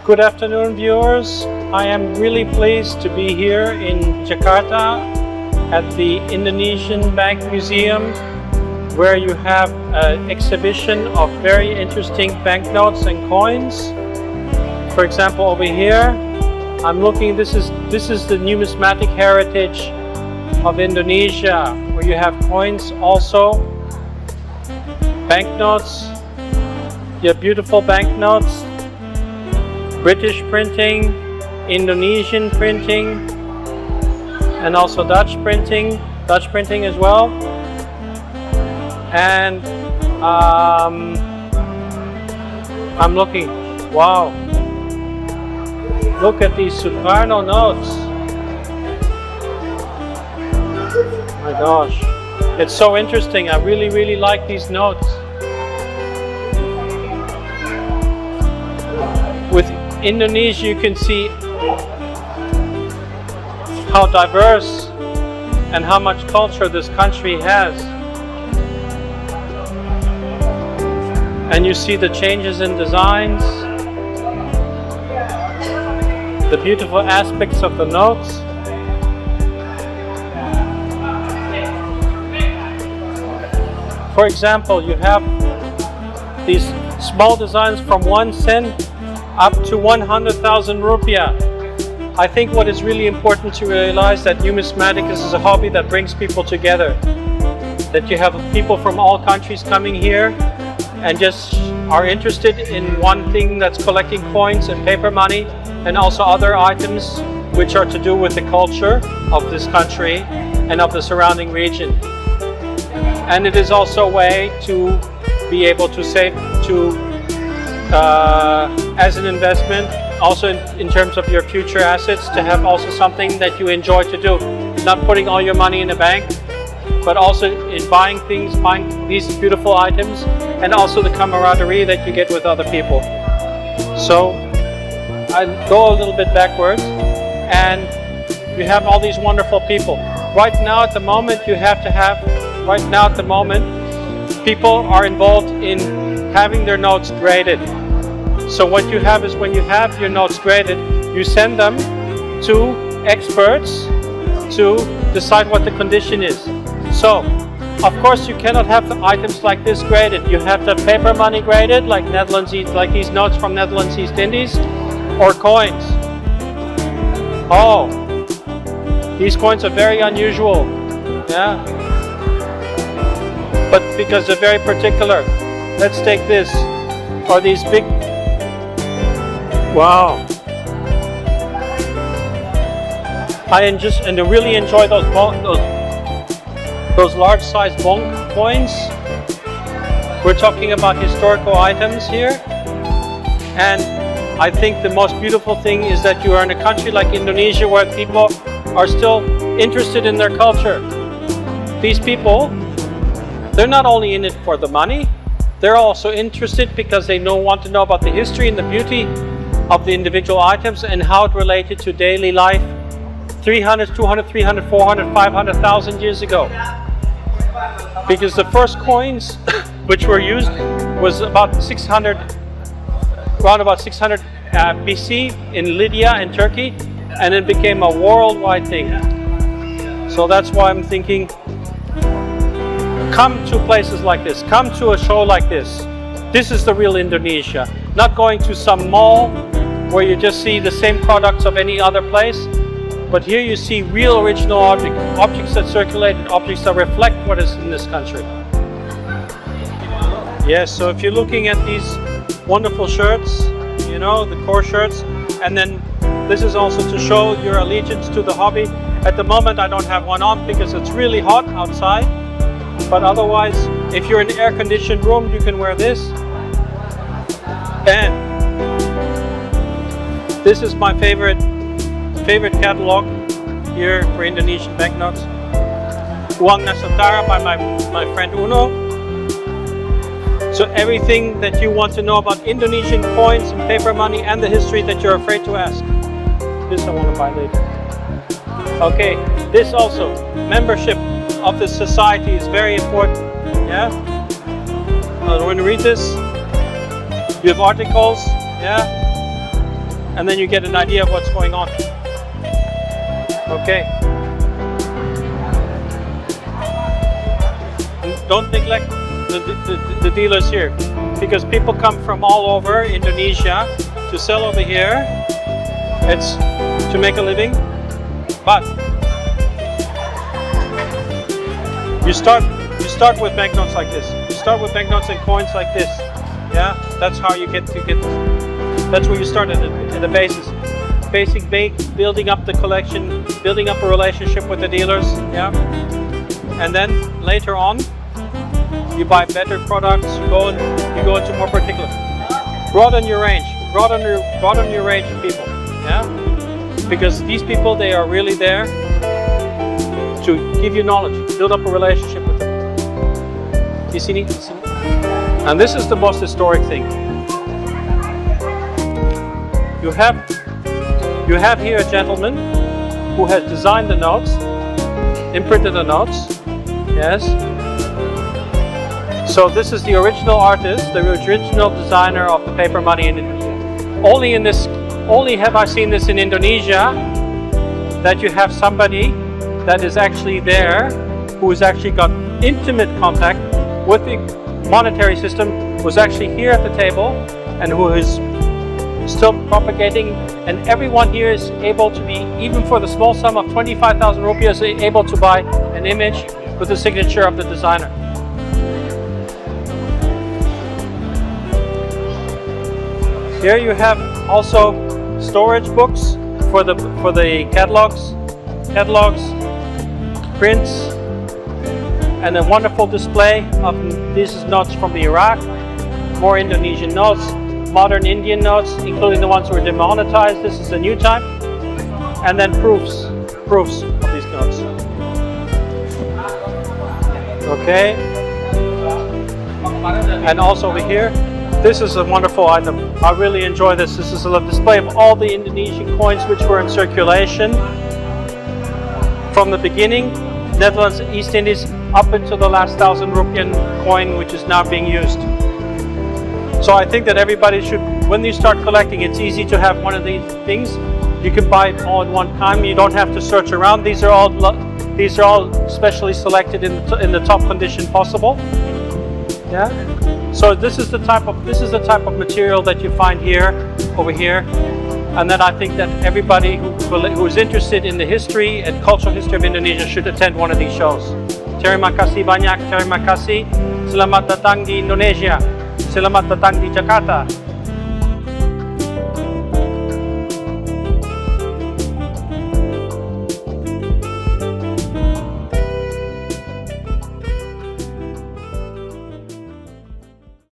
Good afternoon, viewers. I am really pleased to be here in Jakarta at the Indonesian Bank Museum, where you have an exhibition of very interesting banknotes and coins. For example, over here, I'm looking, this is the numismatic heritage of Indonesia, where you have coins also, banknotes, you have beautiful banknotes, British printing, Indonesian printing, and also Dutch printing as well. And I'm looking, wow, look at these Sukarno notes. Oh my gosh, it's so interesting. I really like these notes. With Indonesia, you can see how diverse and how much culture this country has. And you see the changes in designs, the beautiful aspects of the notes. For example, you have these small designs from 1 cent up to 100,000 rupiah. I think what is really important to realize that numismatics is a hobby that brings people together. That you have people from all countries coming here and just are interested in one thing, that's collecting coins and paper money, and also other items which are to do with the culture of this country and of the surrounding region. And it is also a way to be able to save as an investment, also in terms of your future assets, to have also something that you enjoy to do. Not putting all your money in a bank, but also in buying things, buying these beautiful items, and also the camaraderie that you get with other people. So I go a little bit backwards, and you have all these wonderful people. Right now at the moment, people are involved in having their notes graded. So what you have is, when you have your notes graded, you send them to experts to decide what the condition is. So, of course, you cannot have the items like this graded. You have the paper money graded, like these notes from Netherlands East Indies, or coins. Oh, these coins are very unusual, yeah. But because they're very particular, let's take this, or these big. Wow! I really enjoy those large-sized bong coins. We're talking about historical items here, and I think the most beautiful thing is that you are in a country like Indonesia, where people are still interested in their culture. These people, they're not only in it for the money, they're also interested because they want to know about the history and the beauty of the individual items and how it related to daily life 300, 200, 300, 400, 500,000 years ago. Because the first coins which were used was around about 600 BC in Lydia and Turkey, and it became a worldwide thing. So that's why I'm thinking, come to places like this, come to a show like this. This is the real Indonesia. Not going to some mall where you just see the same products of any other place, but here you see real original objects that circulate, objects that reflect what is in this country. Yes, so if you're looking at these wonderful shirts, you know, the core shirts, and then this is also to show your allegiance to the hobby. At the moment I don't have one on because it's really hot outside. But otherwise, if you're in an air-conditioned room, you can wear this. And this is my favorite catalog here for Indonesian banknotes. Uang Nusantara by my friend Uno. So everything that you want to know about Indonesian coins and paper money and the history that you're afraid to ask. This I want to buy later. Okay, this also, membership of the society is very important. Yeah? I want to read this. You have articles, yeah? and then you get an idea of what's going on. Okay. And don't neglect the dealers here, because people come from all over Indonesia to sell over here. It's to make a living, but you start with banknotes like this. You start with banknotes and coins like this. Yeah, that's how you get. That's where you start at the basis. Basic building up the collection, building up a relationship with the dealers. Yeah, and then later on, you buy better products. You go into more particular. Broaden your range. Broaden your range of people. Yeah, because these people, they are really there to give you knowledge, build up a relationship with them. You see? And this is the most historic thing. You have here a gentleman who has designed the notes, imprinted the notes. Yes. So this is the original artist, the original designer of the paper money in Indonesia. Only have I seen this in Indonesia, that you have somebody that is actually there, who has actually got intimate contact with the monetary system, who's actually here at the table, and who is still propagating, and everyone here is able to be, even for the small sum of 25,000 rupiahs, able to buy an image with the signature of the designer. Here you have also storage books for the catalogs, prints, and a wonderful display of these notes from the Iraq, more Indonesian notes, modern Indian notes, including the ones who were demonetized. This is the new type, and then proofs of these notes. Okay, and also over here, this is a wonderful item. I really enjoy this. This is a display of all the Indonesian coins which were in circulation from the beginning, Netherlands, East Indies, up until the last 1,000 rupiah coin, which is now being used. So I think that everybody should, when you start collecting, it's easy to have one of these things. You can buy it all at one time. You don't have to search around. These are all specially selected in the top condition possible. Yeah. So this is the type of material that you find here, over here, and then I think that everybody who is interested in the history and cultural history of Indonesia should attend one of these shows. Terima kasih banyak, terima kasih. Selamat datang di Indonesia. Selamat datang di Jakarta.